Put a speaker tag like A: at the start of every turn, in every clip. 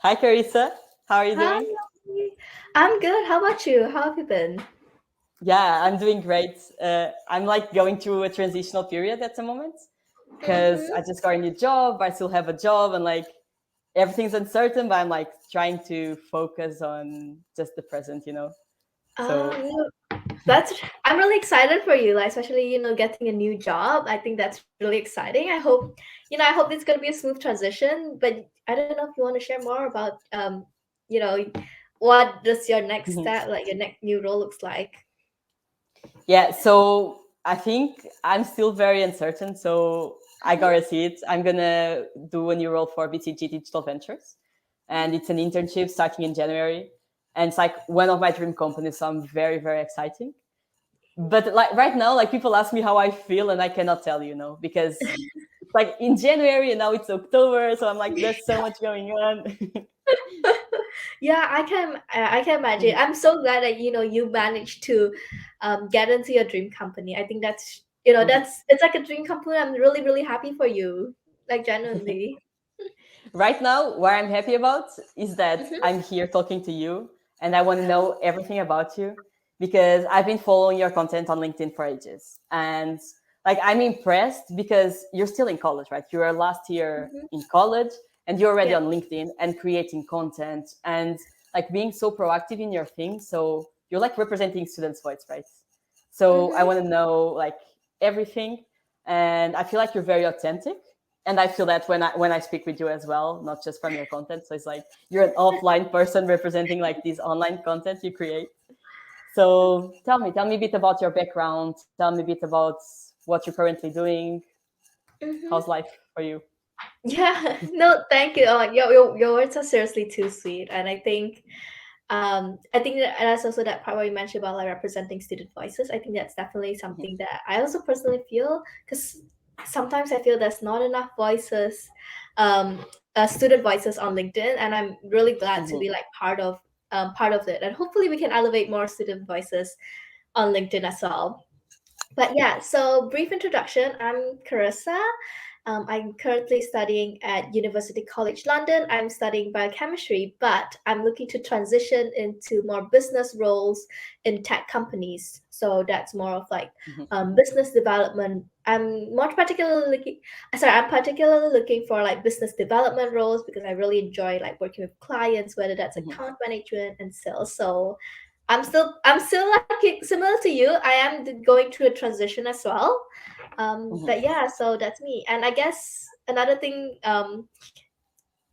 A: Hi, Carissa. How are you
B: Hi,
A: doing?
B: I'm good. How about you? How have you been?
A: Yeah, I'm doing great. I'm like going through a transitional period at the moment because
B: Mm-hmm.
A: I just got a new job. I still have a job and like everything's uncertain, but I'm like trying to focus on just the present. So,
B: No, that's I'm really excited for you, like especially getting a new job. I think that's really exciting. I hope it's gonna be a smooth transition. But I don't know if you want to share more about you know, what does your next step, like your next new role looks like?
A: yeah, so I think I'm still very uncertain. So, I
B: Mm-hmm.
A: gotta see it. I'm gonna do a new role for BCG Digital Ventures, and it's an internship starting in January. And it's like one of my dream companies. So, I'm very, very excited. But like right now, like people ask me how I feel, and I cannot tell because it's like in January and now it's October, so I'm like, there's so much going on.
B: Yeah, I can imagine. I'm so glad that you managed to get into your dream company. I think it's like a dream company. I'm really really happy for you, like genuinely.
A: Right now, what I'm happy about is that
B: Hmm.
A: I'm here talking to you, and I want to know everything about you because I've been following your content on LinkedIn for ages, and like I'm impressed because you're still in college, right? You are last year
B: Hmm.
A: in college, and you're already
B: Yeah.
A: on LinkedIn and creating content and like being so proactive in your thing. So you're like representing students' voice, right? So I
B: Hmm.
A: want to know like everything, and I feel like you're very authentic, and I feel that when I speak with you as well, not just from your content. So it's like you're an offline person representing like this online content you create. So tell me a bit about your background. Tell me a bit about what you're currently doing. How's
B: Hmm.
A: life for you?
B: Yeah. No, thank you. Your words are seriously too sweet, and I think that's also that part where you mentioned about like representing student voices. I think that's definitely something that I also personally feel, because sometimes I feel there's not enough voices, student voices on LinkedIn, and I'm really glad to be like part of it, and hopefully we can elevate more student voices on LinkedIn as well. But yeah, so brief introduction. I'm Carissa. I'm currently studying at University College London. I'm studying biochemistry, but I'm looking to transition into more business roles in tech companies. So that's more of like business development. I'm particularly looking for like business development roles because I really enjoy like working with clients, whether that's account management and sales. So I'm still like similar to you. I am going through a transition as well. But yeah, so that's me. And I guess another thing,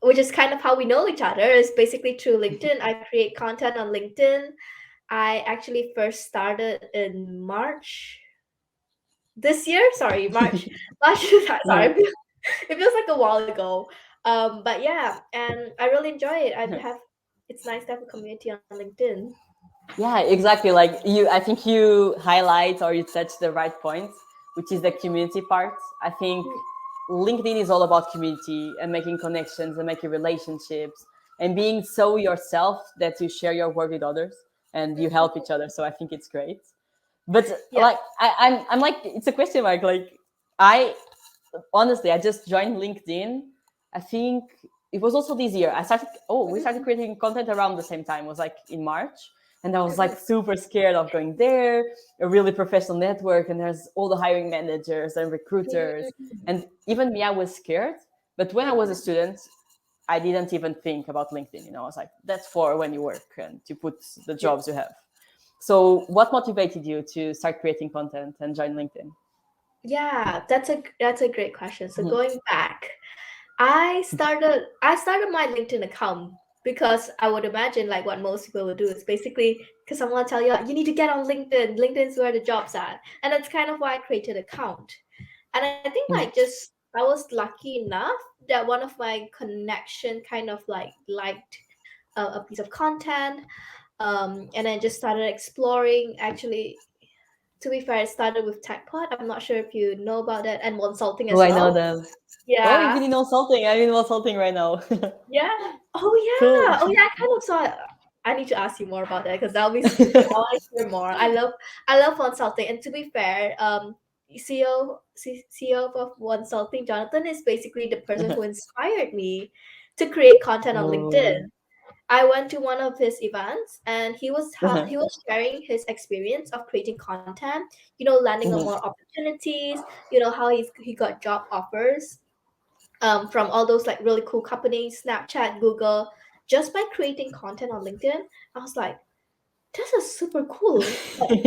B: which is kind of how we know each other, is basically through LinkedIn. I create content on LinkedIn. I actually first started in March this year. Sorry, March. Sorry, it feels like a while ago. But yeah, and I really enjoy it. It's nice to have a community on LinkedIn.
A: Yeah, exactly. Like I think you highlight or you touch the right points, which is the community part. I think LinkedIn is all about community and making connections and making relationships and being so yourself that you share your work with others and you help each other. So I think it's great. But
B: Yeah.
A: like I'm like it's a question mark. Like I honestly I just joined LinkedIn. I think it was also this year. We started creating content around the same time. It was like in March. And I was like super scared of going there, a really professional network, and there's all the hiring managers and recruiters. And even me, I was scared. But when I was a student, I didn't even think about LinkedIn. I was like, that's for when you work and to put the
B: Yeah.
A: jobs you have. So, what motivated you to start creating content and join LinkedIn?
B: Yeah, that's a great question. So going back, I started my LinkedIn account because I would imagine like what most people would do is basically because someone tell you you need to get on LinkedIn. LinkedIn's where the jobs are, and that's kind of why I created an account. And I think like just I was lucky enough that one of my connection kind of like liked a piece of content, and I just started exploring. Actually, to be fair, it started with TechPod. I'm not sure if you know about that, and Consulting
A: Oh,
B: as
A: I know
B: well.
A: them. Oh, you've
B: Yeah,
A: been in consulting. I'm in consulting right now.
B: yeah.
A: Cool.
B: Oh yeah. I kind of saw. I need to ask you more about that because that'll be. I want to hear more. I love Consulting, and to be fair, CEO of Consulting, Jonathan, is basically the person who inspired me to create content on
A: Oh.
B: LinkedIn. I went to one of his events, and
A: Uh-huh.
B: he was sharing his experience of creating content, you know, landing on more
A: Mhm.
B: opportunities, you know, how he got job offers from all those like really cool companies, Snapchat, Google, just by creating content on LinkedIn. I was like, this is super cool. Like,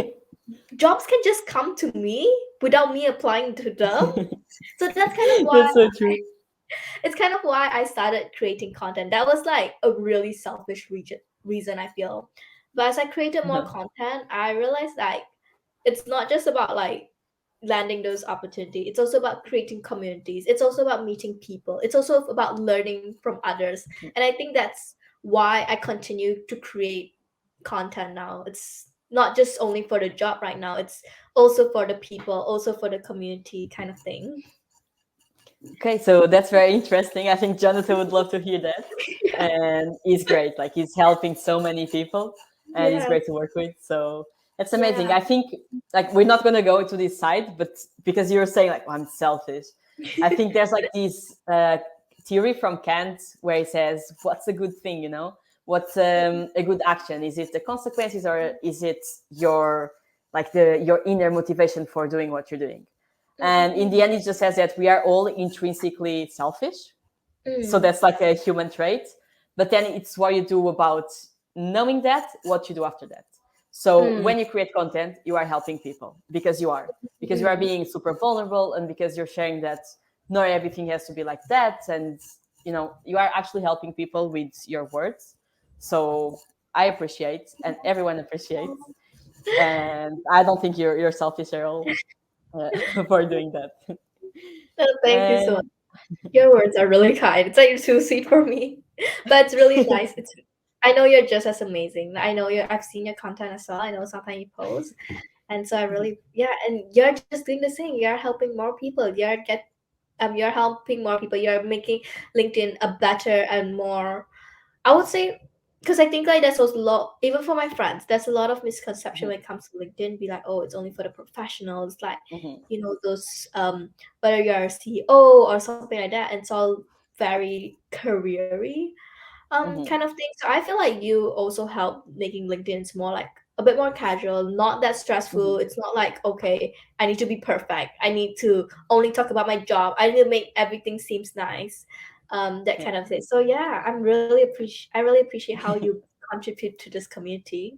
B: jobs can just come to me without me applying to them. So that's kind of why
A: That's so true.
B: it's kind of why I started creating content. That was like a really selfish reason I feel. But as I created more
A: Uh-huh.
B: content, I realized like it's not just about like landing those opportunities. It's also about creating communities. It's also about meeting people. It's also about learning from others. And I think that's why I continue to create content now. It's not just only for the job right now. It's also for the people, also for the community kind of thing.
A: Okay, so that's very interesting. I think Jonathan would love to hear that. And he's great. Like he's helping so many people and he's
B: Yeah.
A: great to work with. So that's amazing.
B: Yeah.
A: I think like we're not gonna go into this side, but because you're saying like, oh, I'm selfish. I think there's like this theory from Kant where he says, what's a good thing, you know? What's a good action? Is it the consequences or is it your like the your inner motivation for doing what you're doing? And in
B: Mm-mm-mm.
A: the end, it just says that we are all intrinsically selfish. So
B: Mm.
A: that's like a human trait. But then it's what you do about knowing that, what you do after that. So
B: Mm.
A: when you create content, you are helping people because you are
B: Mm.
A: being super vulnerable and because you're sharing that not everything has to be like that. And, you know, you are actually helping people with your words. So I appreciate and everyone appreciates. And I don't think you're selfish at all for doing that.
B: Oh, thank you so much.
A: And
B: Your words are really kind. It's like too sweet for me, but it's really nice. It's I know you're just as amazing. I know you. I've seen your content as well. I know sometimes you post, and so I really yeah. And you're just doing the same. You're helping more people. You're helping more people. You're making LinkedIn a better and more I would say because I think like there's a lot even for my friends, there's a lot of misconception when it comes to LinkedIn, be like, oh, it's only for the professionals, like,
A: mhm,
B: you know, those whether you're a CEO or something like that, and it's all very careery kind
A: mhm,
B: of thing. So I feel like you also help making LinkedIn's more like a bit more casual, not that stressful.
A: mhm,
B: It's not like, okay, I need to be perfect. I need to only talk about my job. I need to make everything seems nice. That
A: yeah.
B: kind of thing. So yeah, I really appreciate how you contribute to this community.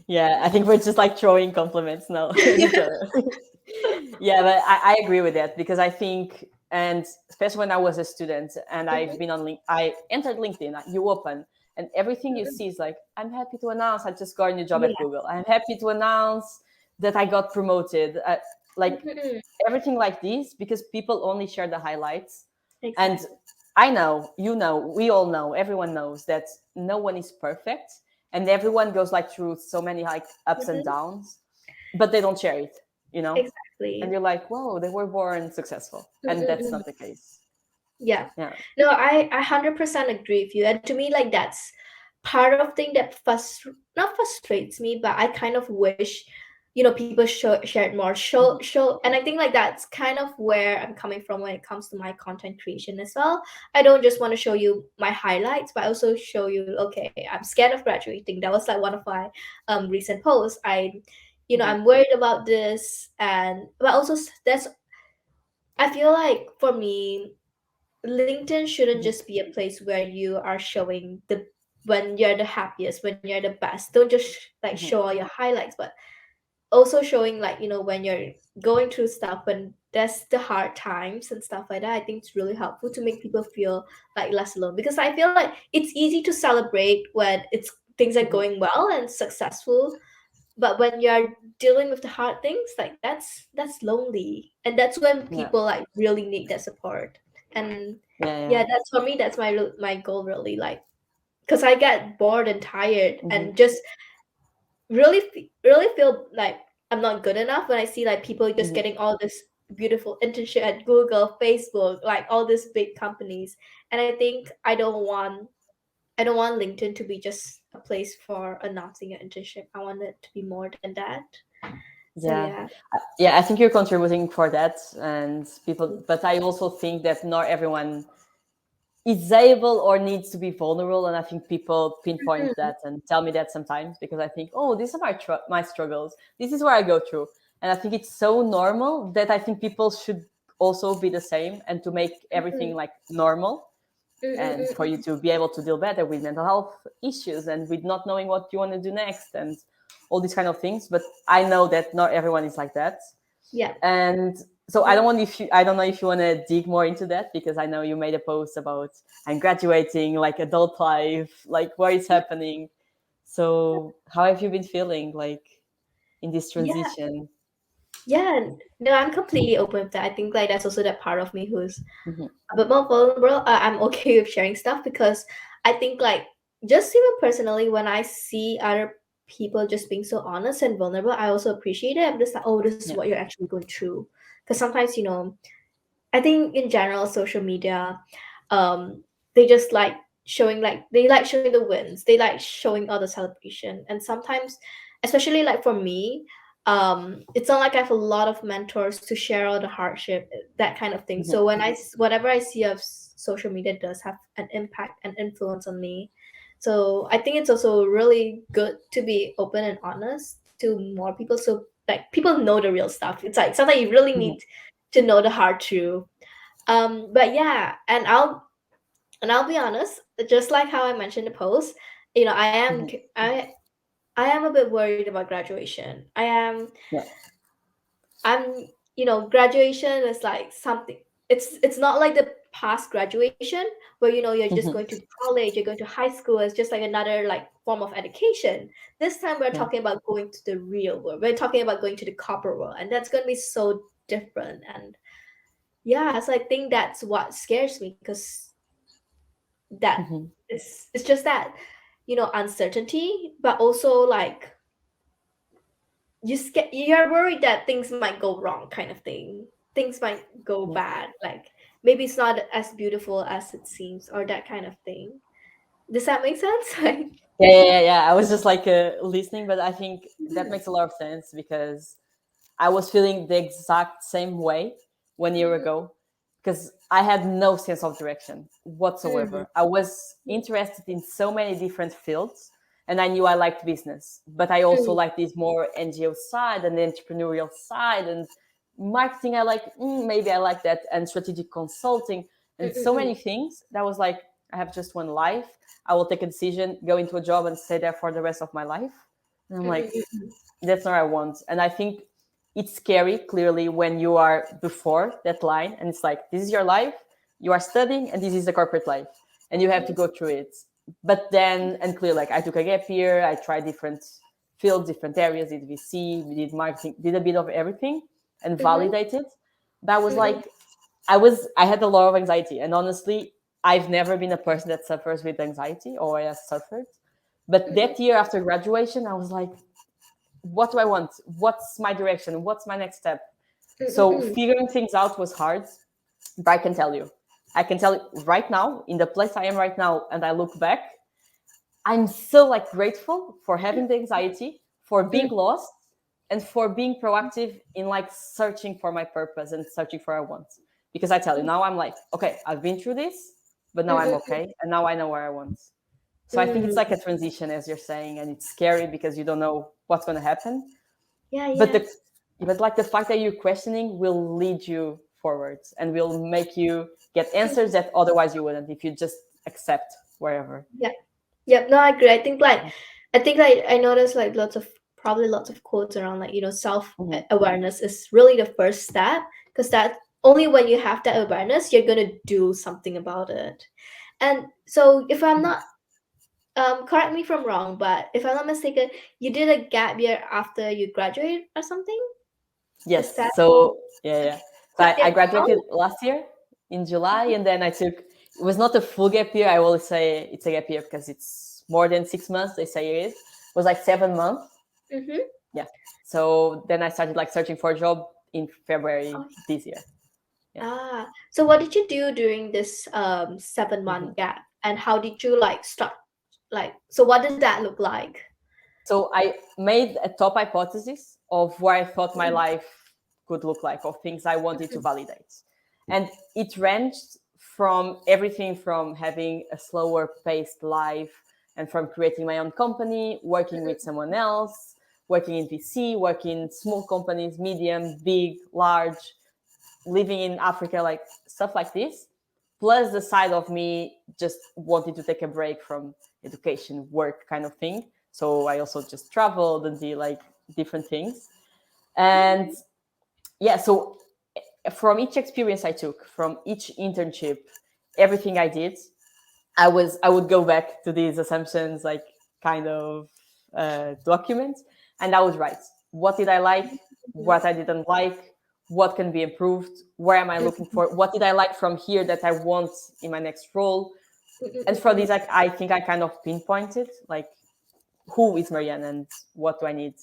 A: Yeah, I think we're just like throwing compliments now at each other. Yeah, but I agree with that because I think, and especially when I was a student and I've
B: Mhm,
A: been on I entered LinkedIn, you open, and everything you
B: mhm.
A: see is like, I'm happy to announce I just got a new job at
B: Yeah.
A: Google. I'm happy to announce that I got promoted. Like
B: Mhm.
A: everything like this because people only share the highlights. And
B: Exactly.
A: I know, you know, we all know, everyone knows that no one is perfect and everyone goes like through so many like ups and
B: Mhm.
A: downs, but they don't share it, you know? And
B: Exactly.
A: you're like, whoa, they were born successful. And that's
B: Mm-mm-mm.
A: not the case.
B: Yeah.
A: Yeah.
B: No, I 100% agree with you. And to me, like that's part of thing that not frustrates me, but I kind of wish, you know, people shared more.
A: Mhm.
B: And I think like that's kind of where I'm coming from when it comes to my content creation as well. I don't just want to show you my highlights, but I also show you, okay, I'm scared of graduating. That was like one of my recent posts.
A: Mhm.
B: I'm worried about this, and but also that's I feel like for me LinkedIn shouldn't
A: Mhm.
B: just be a place where you are showing the when you're the happiest, when you're the best. Don't just like
A: Mhm.
B: show all your highlights, but also showing like, you know, when you're going through stuff, when there's the hard times and stuff like that. I think it's really helpful to make people feel like less alone because I feel like it's easy to celebrate when it's things are
A: Mhm.
B: going well and successful, but when you're dealing with the hard things, like that's lonely, and that's when
A: Yeah.
B: people like really need that support. And
A: Yeah.
B: yeah,
A: Yeah.
B: that's for me, that's my goal really, like because I get bored and tired
A: Mhm.
B: and just really feel like I'm not good enough when I see like people just
A: Mhm.
B: getting all this beautiful internship at Google, Facebook, like all these big companies. And I think I don't want LinkedIn to be just a place for announcing your internship. I want it to be more than that. So
A: Yeah.
B: yeah.
A: Yeah. I think you're contributing for that and people, but I also think that not everyone is able or needs to be vulnerable. And I think people pinpoint
B: Mhm.
A: that and tell me that sometimes, because I think, oh, these are my struggles. This is where I go through. And I think it's so normal that I think people should also be the same, and to make everything
B: Mhm.
A: like normal, and for you
B: Mhm.
A: to be able to deal better with mental health issues and with not knowing what you want to do next and all these kind of things. But I know that not everyone is like that.
B: Yeah.
A: And so I don't know if you want to dig more into that, because I know you made a post about I'm graduating, like adult life, like what is happening. So how have you been feeling like in this
B: Yeah.
A: transition?
B: Yeah. No, I'm completely open with that. I think like that's also that part of me who's
A: Mm-hmm.
B: a bit more vulnerable. I'm okay with sharing stuff because I think like just even personally, when I see other people just being so honest and vulnerable, I also appreciate it. I'm just like, oh, this is
A: Yeah.
B: what you're actually going through. Because sometimes, I think in general, social media, they just like showing the wins. They like showing all the celebration, and sometimes, especially like for me, it's not like I have a lot of mentors to share all the hardship, that kind of thing.
A: Mm-hmm.
B: So whatever I see of social media does have an impact and influence on me. So I think it's also really good to be open and honest to more people, so like people know the real stuff. It's like sometimes you really
A: Mm-hmm.
B: need to know the hard truth. But yeah, and I'll be honest, just like how I mentioned in the post,
A: Mm-hmm.
B: I am a bit worried about graduation.
A: Yeah.
B: I'm graduation is like something. It's not like the past graduation where you're just
A: Mm-hmm.
B: going to college, you're going to high school. It's just like another like form of education. This time we're
A: Yeah.
B: talking about going to the real world. We're talking about going to the corporate world, and that's going to be so different. And yeah, so I think that's what scares me because that
A: Mm-hmm.
B: it's just that uncertainty, but also like you're worried that things might go wrong, kind of thing. Things might go
A: Yeah.
B: bad, like maybe it's not as beautiful as it seems, or that kind of thing. Does that make sense? Like,
A: Yeah. I was just like listening, but I think that
B: mhm,
A: makes a lot of sense, because I was feeling the exact same way 1 year
B: mhm,
A: ago, because I had no sense of direction
B: mhm,
A: whatsoever. I was interested in so many different fields, and I knew I liked business, but I also
B: mhm,
A: like this more NGO side and the entrepreneurial side, and marketing. I like, maybe I like that, and strategic consulting, and so
B: mhm,
A: many things. That was like, I have just one life. I will take a decision, go into a job, and stay there for the rest of my life. And I'm like,
B: mhm, mhm,
A: that's not what I want. And I think it's scary, clearly, when you are before that line and it's like, this is your life, you are studying, and this is the corporate life, and you have to go through it. But then, and clearly, like, I took a gap year, I tried different fields, different areas, did VC, did marketing, did a bit of everything, and
B: mhm,
A: validated. That was
B: mhm,
A: like, I had a lot of anxiety. And honestly, I've never been a person that suffers with anxiety, or has suffered. But
B: mhm,
A: that year after graduation, I was like, what do I want? What's my direction? What's my next step? So
B: mhm,
A: figuring things out was hard, but I can tell you right now, in the place I am right now, and I look back, I'm so like grateful for having the anxiety, for being
B: mhm,
A: lost, and for being proactive in like searching for my purpose and searching for what I want. Because I tell you, now I'm like, okay, I've been through this, but now I'm
B: mhm,
A: okay, and now I know where I want. So I think it's like
B: mhm.
A: a transition, as you're saying, and it's scary because you don't know what's going to happen.
B: Yeah,
A: But
B: yeah.
A: like the fact that you're questioning will lead you forwards and will make you get answers that otherwise you wouldn't, if you just accept wherever.
B: Yeah. Yep, no, I agree. I think like I noticed like lots of quotes around like self
A: Mm-hmm.
B: awareness is really the first step, because that only when you have that awareness you're gonna do something about it. And so if I'm not correct me if I'm wrong, but if I'm not mistaken, you did a gap year after you graduated or something. Is
A: Yes.
B: that
A: So yeah. So
B: yep,
A: I
B: yep.
A: graduated
B: Oh,
A: last year in July, and then I took. It was not a full gap year. I always say it's a gap year because it's more than 6 months. They say it is. It was like 7 months.
B: mm-hmm.
A: Yeah. So then I started like searching for a job in February
B: Oh,
A: this year. Yeah.
B: so what did you do during this 7 month
A: Mhm.
B: gap, and how did you like start, like, so what does that look like?
A: So I made a top hypothesis of where I thought my life could look like, of things I wanted to validate. And it ranged from everything from having a slower paced life and from creating my own company, working with someone else, working in VC, working in small companies, medium, big, large, living in Africa, like stuff like this. Plus the side of me just wanting to take a break from education, work kind of thing. So I also just traveled and did like different things. And yeah, so from each experience I took, from each internship, everything I did, I would go back to these assumptions, like kind of documents, and I would write what did I like, what I didn't like, what can be improved, where am I looking for, what did I like from here that I want in my next role. And for these, like, I think I kind of pinpointed like who is Mariana and what do I need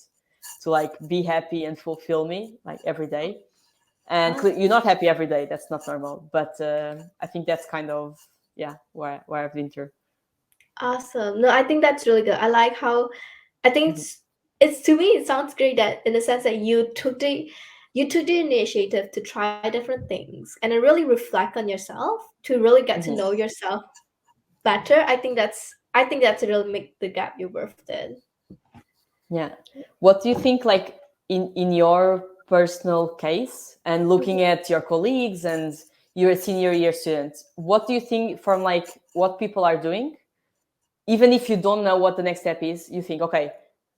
A: to like be happy and fulfill me like every day. And you're not happy every day, that's not normal, but I think that's kind of, yeah, where I've been through.
B: Awesome. No, I think that's really good. I like how I think
A: Mhm.
B: it's to me it sounds great that in the sense that you took the initiative to try different things and then really reflect on yourself to really get to
A: Mhm.
B: know yourself better. I think that's really make the gap you worth it.
A: Yeah. What do you think, like in your personal case, and looking at your colleagues and you're a senior year student, what do you think from like what people are doing, even if you don't know what the next step is, you think, okay,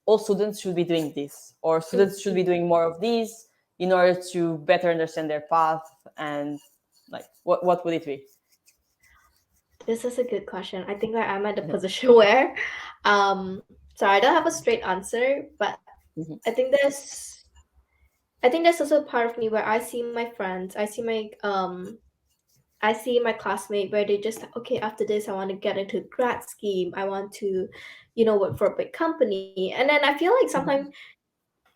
A: all students should be doing this, or students should be doing more of these in order to better understand their path, and like what would it be?
B: This is a good question. I think that I'm at the position where so I don't have a straight answer, but
A: Mhm,
B: I think there's I think there's also a part of me where I see my friends, I see my classmate where they just like, okay, after this I want to get into grad scheme. I want to, work for a big company. And then I feel like sometimes
A: mhm,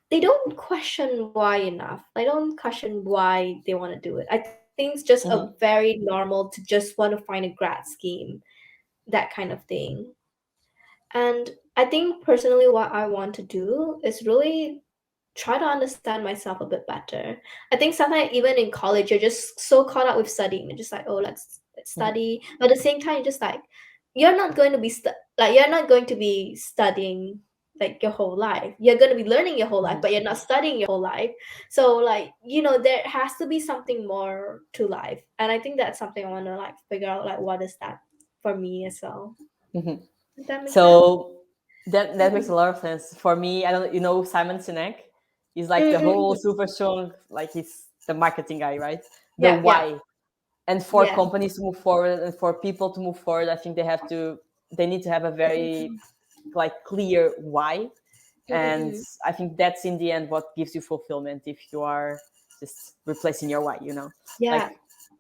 B: they don't question why enough. They don't question why they want to do it. I think it's just a
A: mhm,
B: very normal to just want to find a grad scheme, that kind of thing. And I think personally what I want to do is really try to understand myself a bit better. I think sometimes even in college you're just so caught up with studying. You're just like, oh, let's
A: mhm,
B: study. But at the same time, you're just like you're not going to be like you're not going to be studying like your whole life. You're going to be learning your whole life,
A: mhm,
B: but you're not studying your whole life. So like, there has to be something more to life. And I think that's something I want to like figure out like what is that for me as well.
A: mhm.
B: Does that make sense?
A: So that makes a lot of sense for me. I don't, Simon Sinek is like the whole
B: Mm-mm-mm.
A: super strong, like he's the marketing guy, right? The
B: Yeah, yeah,
A: why. And for
B: yeah.
A: companies to move forward and for people to move forward, I think they need to have a very like clear why. And
B: Mm-mm-mm.
A: I think that's in the end what gives you fulfillment, if you are just replacing your why, like,
B: Yeah.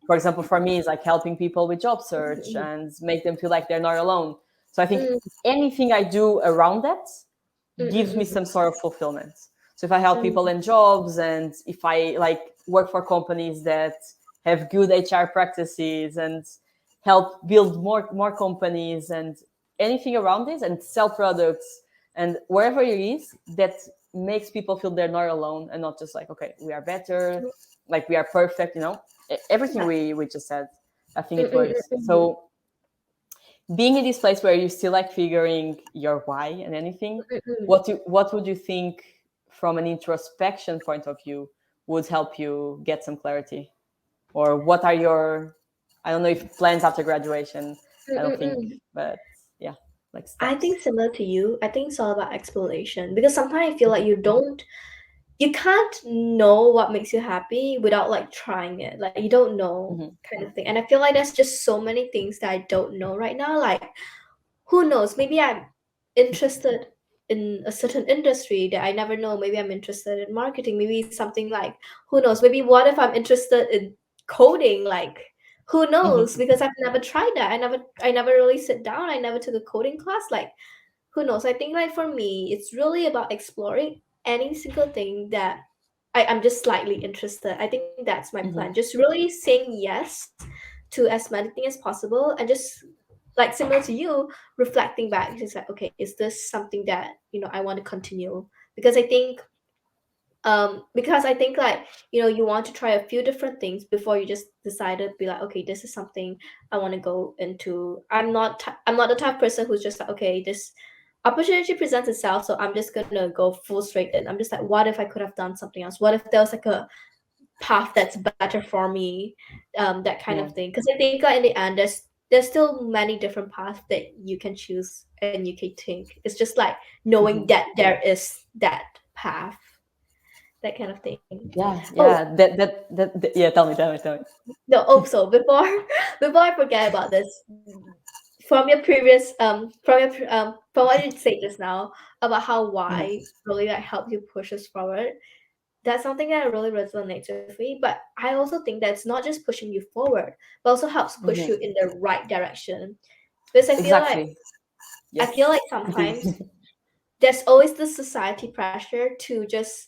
A: for example, for me, is like helping people with job search
B: Mm-mm-mm.
A: and make them feel like they're not alone. So I think
B: Mm,
A: anything I do around that gives me
B: mm-mm-mm.
A: some sort of fulfillment. So if I help people
B: Mm,
A: in jobs, and if I like work for companies that have good HR practices and help build more companies and anything around this, and sell products, and wherever it is that makes people feel they're not alone, and not just like, okay, we are better, like we are perfect, everything
B: yeah.
A: we just said, I think it works.
B: Mm-mm-mm.
A: So being in this place where you still like figuring your why and anything,
B: Mm-mm.
A: what would you think from an introspection point of view would help you get some clarity? Or what are your, I don't know if plans after graduation, I don't think,
B: Mm-mm-mm.
A: but yeah, like
B: I
A: steps.
B: think similar to you. I think it's all about exploration because sometimes I feel like
A: Mhm,
B: you can't know what makes you happy without like trying it. Like you don't know
A: mhm,
B: kind of thing. And I feel like there's just so many things that I don't know right now. Like who knows? Maybe I'm interested in a certain industry that I never know. Maybe I'm interested in marketing. Maybe something like who knows? Maybe what if I'm interested in coding? Like who knows?
A: mhm,
B: Because I've never tried that. I never really sit down. I never took a coding class. Like who knows? I think like for me, it's really about exploring any single thing that I'm just slightly interested. I think that's my plan.
A: mhm,
B: Just really saying yes to as many things as possible and just like similar to you, reflecting back, just like, okay, is this something that, I want to continue? Because I think Because I think like, you want to try a few different things before you just decided to be like, okay, this is something I want to go into. I'm not the type of person who's just like, okay, this opportunity presents itself, so I'm just gonna go full straight in. I'm just like, what if I could have done something else? What if there was like a path that's better for me, that kind of
A: Yeah.
B: thing? Because I think like in the end, there's still many different paths that you can choose and you can take. It's just like knowing
A: Mhm.
B: that there is that path, that kind of thing.
A: Yeah,
B: Oh,
A: yeah. Yeah. Tell me.
B: no. Oh, so before before I forget about this, from your previous from what you said just now about how
A: Mhm.
B: why really like helped you push us forward, that's something that really resonates with me. But I also think that it's not just pushing you forward, but also helps push you
A: Mhm.
B: in the right direction. Because
A: Exactly.
B: I feel
A: Yes.
B: like sometimes there's always this society pressure to just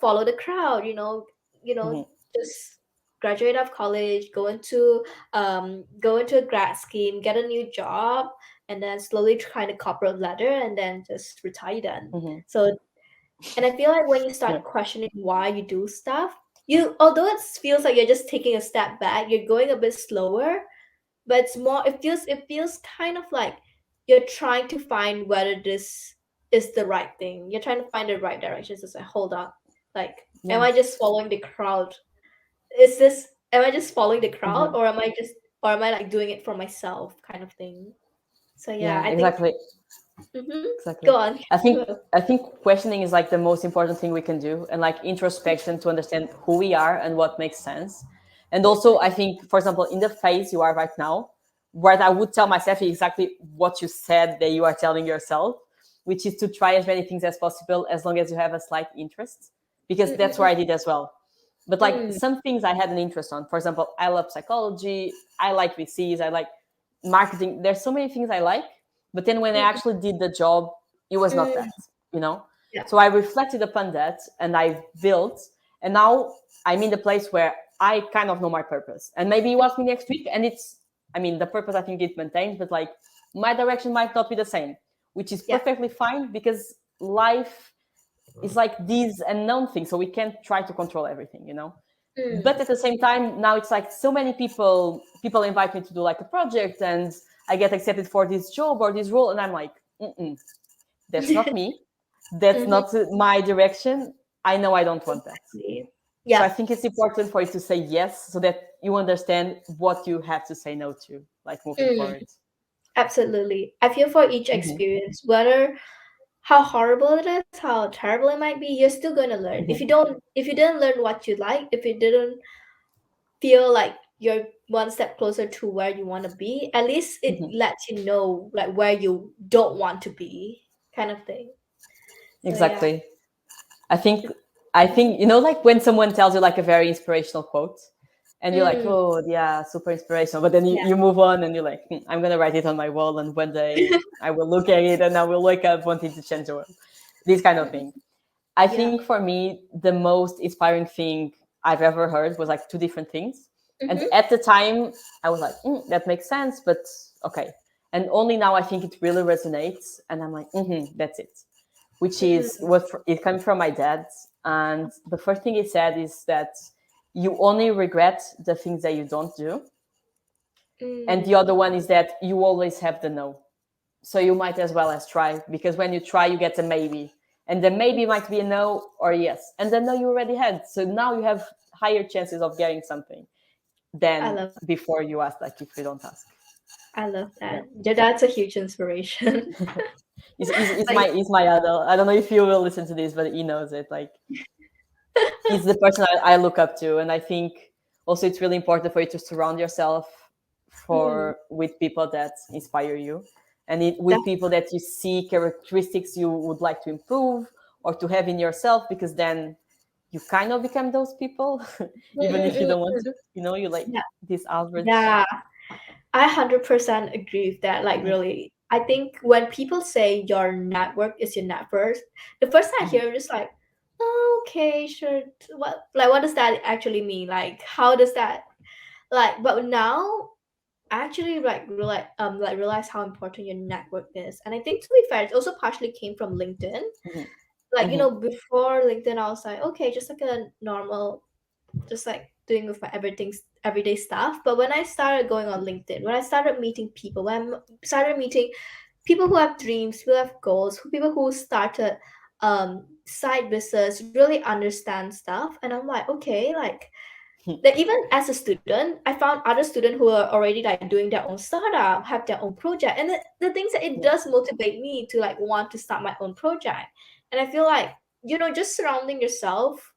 B: follow the crowd,
A: Mhm.
B: just graduate of college, go into a grad scheme, get a new job, and then slowly try the corporate ladder and then just retire then.
A: Mhm.
B: So, and I feel like when you
A: Yeah.
B: start questioning why you do stuff, you although it feels like you're just taking a step back, you're going a bit slower, but it's more, it feels kind of like you're trying to find whether this is the right thing. You're trying to find the right direction. So it's like, hold up, like, am
A: Yeah.
B: I just following the crowd? Is this Am I just following the crowd,
A: Mhm.
B: or am I like doing it for myself, kind of thing? So yeah,
A: Yeah.
B: I think.
A: Exactly.
B: Mm-hmm.
A: Exactly.
B: Go on.
A: I think I think questioning is like the most important thing we can do, and like introspection to understand who we are and what makes sense. And also, I think, for example, in the phase you are right now, what I would tell myself is exactly what you said that you are telling yourself, which is to try as many things as possible as long as you have a slight interest, because that's what
B: Mm-mm-mm.
A: I did as well. But like
B: Mm.
A: some things I had an interest on. For example, I love psychology. I like VCs. I like marketing. There's so many things I like, but then when I
B: Mm-mm.
A: actually did the job, it was not
B: Mm.
A: that, you know?
B: Yeah.
A: So I reflected upon that and I built, and now I'm in the place where I kind of know my purpose. And maybe you ask me next week, and I mean, the purpose I think it maintains, but like my direction might not be the same, which is
B: Yeah.
A: perfectly fine because life is like these unknown things. So we can't try to control everything, you know? But
B: Mm.
A: at the same time, now it's like so many people invite me to do like a project, and I get accepted for this job or this role, and I'm like, mm-mm, that's not me, that's
B: Mm-hmm.
A: not my direction. I know I don't want that. So I
B: Yeah.
A: think it's important for you to say yes so that you understand what you have to say no to, like moving
B: Mm.
A: forward.
B: Absolutely. I feel for each
A: Hmm.
B: experience, whether how horrible it is, how terrible it might be, you're still going to learn.
A: Hmm.
B: If you didn't learn what you like, if you didn't feel like you're one step closer to where you want to be, at least it
A: Hmm.
B: lets you know like where you don't want to be, kind of thing. So yeah.
A: Exactly. I think you know, like when someone tells you like a very inspirational quote, and you're like,
B: Mm,
A: oh yeah, super inspirational, but then
B: yeah.
A: you move on and you're like, I'm gonna write it on my wall, and one day I will look at it and I will wake up wanting to change the world. This kind of thing. I
B: Yeah.
A: think for me the most inspiring thing I've ever heard was like two different things, and
B: Mm-hmm.
A: at the time I was like, that makes sense, but okay. And only now I think it really resonates, and I'm like, that's it, which is
B: Mm,
A: what it came from my dad. And the first thing he said is that you only regret the things that you don't do. And the
B: mm,
A: other one is that you always have the no. So you might as well as try, because when you try, you get a maybe. And the maybe might be a no or a yes. And the no you already had. So now you have higher chances of getting something
B: I
A: than
B: love
A: before you ask, like if you don't ask.
B: I love
A: Yeah.
B: that. Your dad's a huge inspiration. Like,
A: He's my idol. I don't know if you will listen to this, but he knows it. Like he's the person I look up to, and I think also it's really important for you to surround yourself
B: mm,
A: for with people that inspire you, and with
B: that,
A: people that you see characteristics you would like to improve or to have in yourself, because then you kind of become those people,
B: mm,
A: even
B: mm,
A: if you
B: mm,
A: don't want
B: mm.
A: to. You know, you like
B: Yeah,
A: this average.
B: yeah. I 100% agree with that. Like,
A: Mhm,
B: really, I think when people say your network is your net worth, the first time I
A: mhm,
B: hear, I'm just like, oh, okay, sure. What does that actually mean? Like, how does that like? But now, I actually realize how important your network is, and I think to be fair, it also partially came from LinkedIn.
A: mhm,
B: like, before LinkedIn, I was like, okay, just like a normal, just like doing with my everyday stuff. But when I started going on LinkedIn, when I started meeting people, when I started meeting people who have dreams, people who have goals, people who started side business, really understand stuff, and I'm like, okay, like that even as a student, I found other students who are already like doing their own startup, have their own project, and the things that it
A: Yeah.
B: does motivate me to like want to start my own project. And I feel like, just surrounding yourself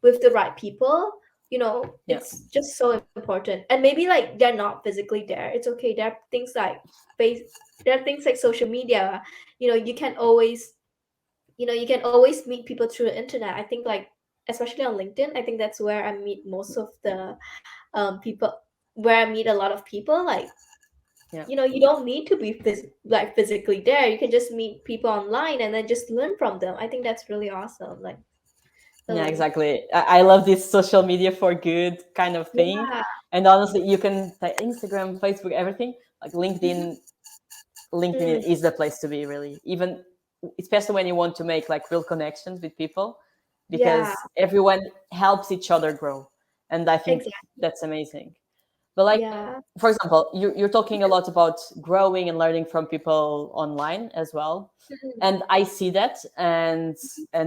B: with the right people,
A: Yeah.
B: it's just so important. And maybe like they're not physically there, it's okay. There are things like face there are things like social media. You can always meet people through the internet. I think like, especially on LinkedIn, I think that's where I meet most of the people, where I meet a lot of people. Like,
A: Yeah.
B: you don't need to be like physically there. You can just meet people online and then just learn from them. I think that's really awesome. Like,
A: Yeah,
B: really.
A: exactly. I love this social media for good kind of thing.
B: Yeah.
A: And honestly, you can Instagram, Facebook, everything. Like LinkedIn, LinkedIn
B: Mm,
A: is the place to be, really. Even especially when you want to make like real connections with people,
B: yeah,
A: because everyone helps each other grow. And I think
B: exactly.
A: that's amazing. But like,
B: Yeah.
A: for example, you're talking a lot about growing and learning from people online as well,
B: Mhm.
A: and I see that, and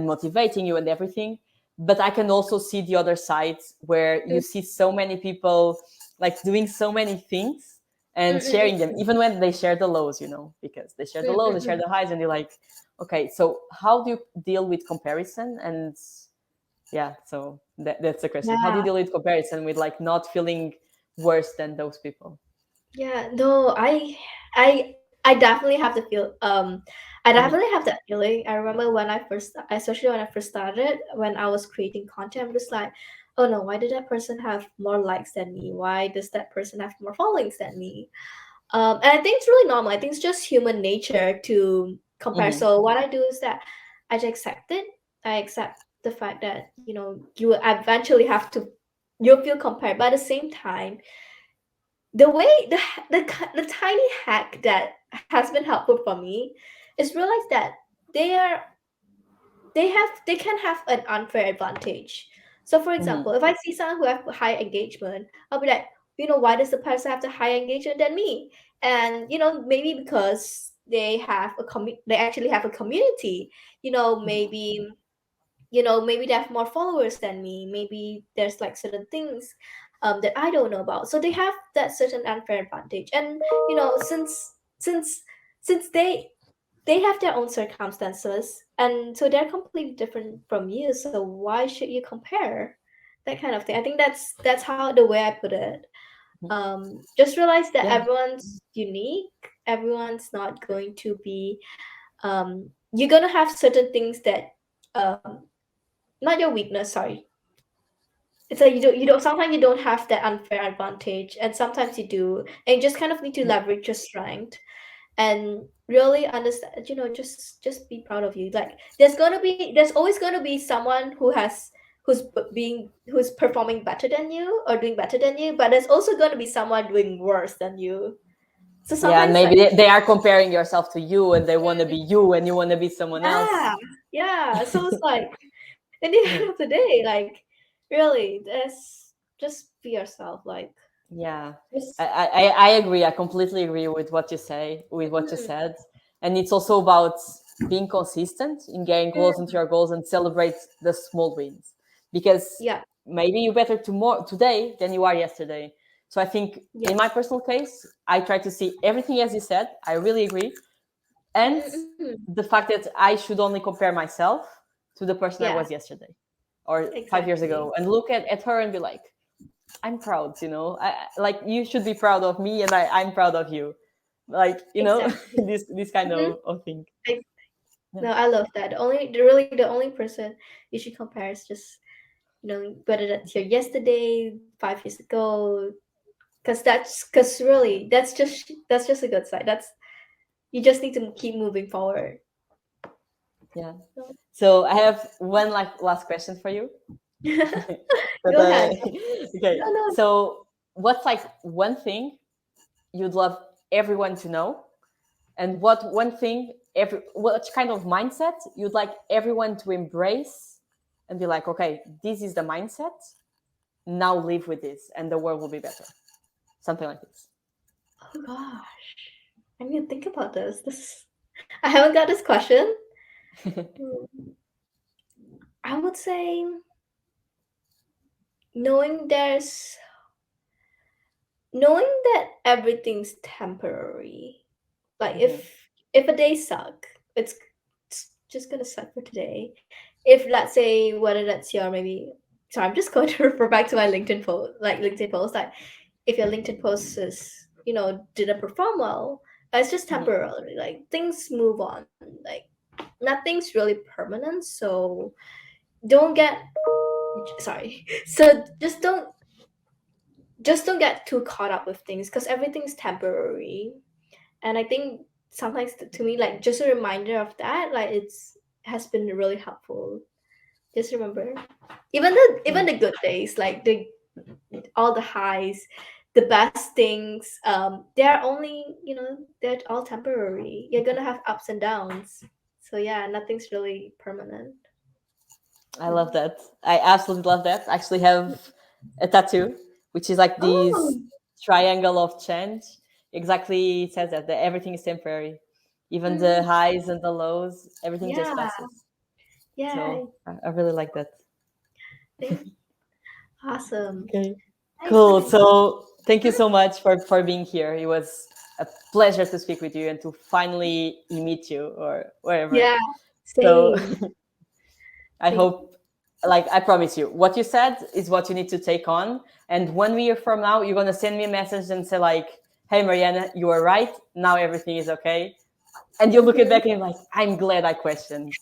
A: motivating you and everything. But I can also see the other side, where you
B: Mm,
A: see so many people like doing so many things
B: mm,
A: and
B: mm,
A: sharing them, even when they share the lows, because they share the
B: mm,
A: lows,
B: mm,
A: they share
B: mm.
A: the highs, and you're like, okay, so how do you deal with comparison? And yeah, so that's the question. How do you
B: Yeah.
A: deal with comparison, with like not feeling worse than those people?
B: Yeah, no, I definitely have the feel I definitely
A: Hmm.
B: have that feeling. I remember when especially when I first started, when I was creating content, I'm just like, oh no, why did that person have more likes than me? Why does that person have more followings than me? And I think it's really normal. I think it's just human nature to compare.
A: Hmm.
B: So what I do is that I just accept it. I accept the fact that, you eventually have to you'll feel compared, but at the same time, the way the tiny hack that has been helpful for me is realize that they are they can have an unfair advantage. So for
A: Hmm.
B: example, if I see someone who have high engagement, I'll be like, why does the person have the higher engagement than me? And maybe because they actually have a community. Maybe maybe they have more followers than me. Maybe there's like certain things that I don't know about. So they have that certain unfair advantage. And since since they have their own circumstances, and so they're completely different from you. So why should you compare? That kind of thing. I think that's how the way I put it. Just realize that
A: Yeah.
B: everyone's unique. Everyone's not going to be. You're gonna have certain things that not your weakness. Sorry, it's like you don't sometimes you don't have that unfair advantage, and sometimes you do, and you just kind of need to leverage your strength and really understand. Just be proud of you. Like, there's always going to be someone who's performing better than you or doing better than you, but there's also going to be someone doing worse than you. So
A: Yeah, and
B: sometimes,
A: maybe
B: like,
A: they are comparing yourself to you, and they want to be you, and you want to be someone else.
B: yeah, yeah. So it's like, at the end
A: Yeah.
B: of the day, like, really, just be yourself. Like,
A: Yeah,
B: just
A: I agree. I completely agree with what you say, with what you
B: mm,
A: said. And it's also about being consistent in getting close into
B: mm,
A: your goals and celebrate the small wins. Because
B: yeah,
A: maybe you're better tomorrow today than you are yesterday. So I think
B: yeah.
A: in my personal case, I try to see everything as you said. I really agree. And
B: Mm-mm-mm.
A: the fact that I should only compare myself to the person I
B: Yeah,
A: was yesterday or 5 years
B: exactly.
A: ago, and look at her and be like, I'm proud. Like you should be proud of me, and I'm proud of you. Like
B: Exactly.
A: this kind
B: Mhm.
A: of thing.
B: Ex-
A: Yeah.
B: No, I love that. The only person you should compare is just, whether that's your yesterday, 5 years ago, because really that's just a good side. You just need to keep moving forward.
A: Yeah.
B: So,
A: So I have one like last question for you. But
B: go ahead.
A: okay.
B: No, no.
A: So what's like one thing you'd love everyone to know, And what one thing, what kind of mindset you'd like everyone to embrace and be like, okay, this is the mindset. Now live with this, and the world will be better. Something like this.
B: Oh gosh. I need to think about this. I haven't got this question. Hmm. I would say knowing there's knowing that everything's temporary. Like
A: Mhm.
B: if a day suck, it's just gonna suck for today. If let's say whether that's your maybe sorry, I'm just going to refer back to my LinkedIn post. Like if your LinkedIn post is, didn't perform well, it's just
A: Mhm.
B: temporary. Like things move on. Like nothing's really permanent. So don't get sorry. So just don't get too caught up with things because everything's temporary. And I think sometimes to me, like just a reminder of that, like has been really helpful. Just remember, even
A: Mhm.
B: the good days, like the all the highs, the best things, they're only they're all temporary. You're gonna have ups and downs. So yeah, nothing's really permanent.
A: I love that. I absolutely love that. I actually have a tattoo, which is like
B: Oh
A: this triangle of change. Exactly, it says that everything is temporary, even the
B: mm,
A: highs and the lows. Everything just
B: yeah,
A: passes.
B: yeah.
A: So I really like that.
B: Thank, awesome.
A: Okay.
B: Nice,
A: Cool.
B: nice.
A: So thank you so much for being here. It was a pleasure to speak with you and to finally meet you or wherever.
B: Yeah,
A: So
B: same.
A: I
B: Thank.
A: hope, like I promise you, what you said is what you need to take on. And 1 year from now, you're gonna send me a message and say like, "Hey, Mariana, you were right. Now everything is okay." And you look it
B: Mhm.
A: back and you're like, "I'm glad I questioned,"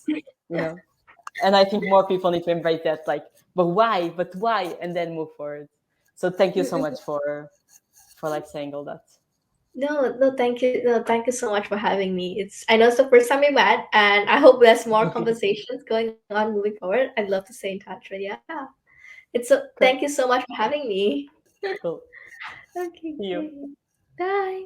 A: you know. And I think more people need to embrace that, like, but why? But why? And then move forward. So thank you so
B: Mm-mm.
A: much for like saying all that.
B: No, no, thank you. No, thank you so much for having me. I know it's the first time we met, and I hope there's more conversations going on moving forward. I'd love to stay in touch. But yeah, thank you
A: Great.
B: so much for having me.
A: Cool.
B: Okay,
A: See you.
B: great. Bye.